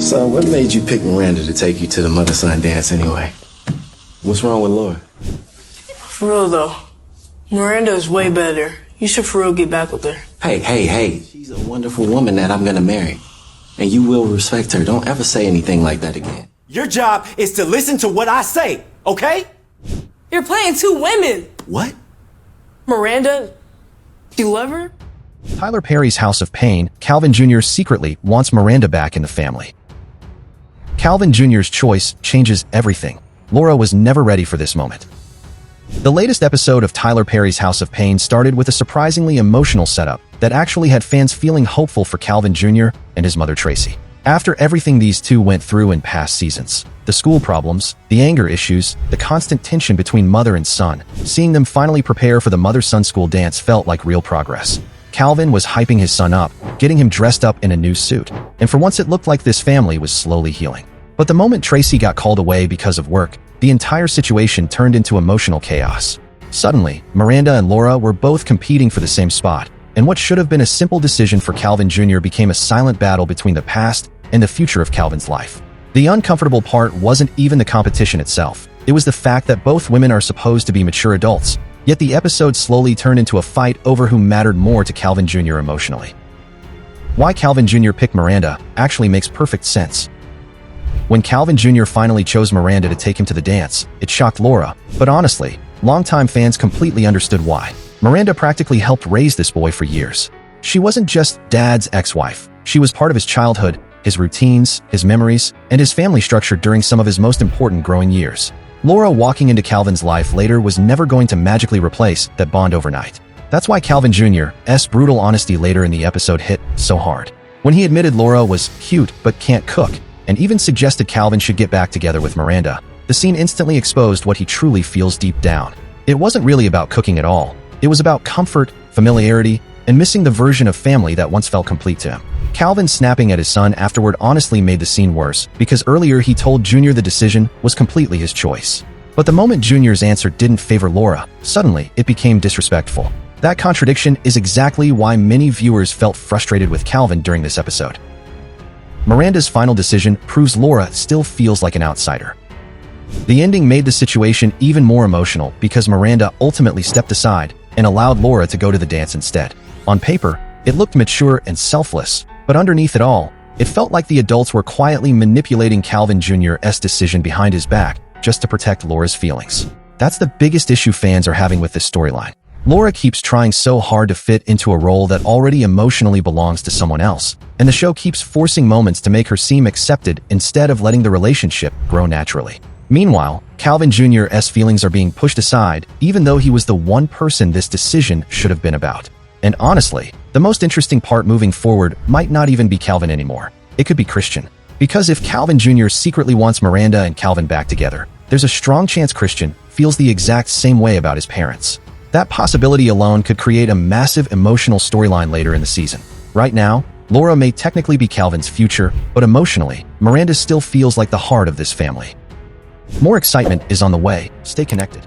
So, what made you pick Miranda to take you to the mother-son dance anyway? What's wrong with Laura? For real, though. Miranda is way better. You should for real get back with her. Hey. She's a wonderful woman that I'm gonna marry. And you will respect her. Don't ever say anything like that again. Your job is to listen to what I say, okay? You're playing two women. What? Miranda, you love her? Tyler Perry's House of Payne, Calvin Jr. secretly wants Miranda back in the family. Calvin Jr.'s choice changes everything. Laura was never ready for this moment. The latest episode of Tyler Perry's House of Payne started with a surprisingly emotional setup that actually had fans feeling hopeful for Calvin Jr. and his mother Tracy. After everything these two went through in past seasons, the school problems, the anger issues, the constant tension between mother and son, seeing them finally prepare for the mother-son school dance felt like real progress. Calvin was hyping his son up, getting him dressed up in a new suit, and for once it looked like this family was slowly healing. But the moment Tracy got called away because of work, the entire situation turned into emotional chaos. Suddenly, Miranda and Laura were both competing for the same spot, and what should have been a simple decision for Calvin Jr. became a silent battle between the past and the future of Calvin's life. The uncomfortable part wasn't even the competition itself. It was the fact that both women are supposed to be mature adults, yet the episode slowly turned into a fight over who mattered more to Calvin Jr. emotionally. Why Calvin Jr. picked Miranda actually makes perfect sense. When Calvin Jr. finally chose Miranda to take him to the dance, it shocked Laura, but honestly, longtime fans completely understood why. Miranda practically helped raise this boy for years. She wasn't just Dad's ex-wife. She was part of his childhood, his routines, his memories, and his family structure during some of his most important growing years. Laura walking into Calvin's life later was never going to magically replace that bond overnight. That's why Calvin Jr.'s brutal honesty later in the episode hit so hard. When he admitted Laura was cute but can't cook, and even suggested Calvin should get back together with Miranda, the scene instantly exposed what he truly feels deep down. It wasn't really about cooking at all. It was about comfort, familiarity, and missing the version of family that once felt complete to him. Calvin snapping at his son afterward honestly made the scene worse, because earlier he told Junior the decision was completely his choice. But the moment Junior's answer didn't favor Laura, suddenly it became disrespectful. That contradiction is exactly why many viewers felt frustrated with Calvin during this episode. Miranda's final decision proves Laura still feels like an outsider. The ending made the situation even more emotional because Miranda ultimately stepped aside and allowed Laura to go to the dance instead. On paper, it looked mature and selfless, but underneath it all, it felt like the adults were quietly manipulating Calvin Jr.'s decision behind his back just to protect Laura's feelings. That's the biggest issue fans are having with this storyline. Laura keeps trying so hard to fit into a role that already emotionally belongs to someone else, and the show keeps forcing moments to make her seem accepted instead of letting the relationship grow naturally. Meanwhile, Calvin Jr.'s feelings are being pushed aside, even though he was the one person this decision should have been about. And honestly, the most interesting part moving forward might not even be Calvin anymore. It could be Christian. Because if Calvin Jr. secretly wants Miranda and Calvin back together, there's a strong chance Christian feels the exact same way about his parents. That possibility alone could create a massive emotional storyline later in the season. Right now, Laura may technically be Calvin's future, but emotionally, Miranda still feels like the heart of this family. More excitement is on the way. Stay connected.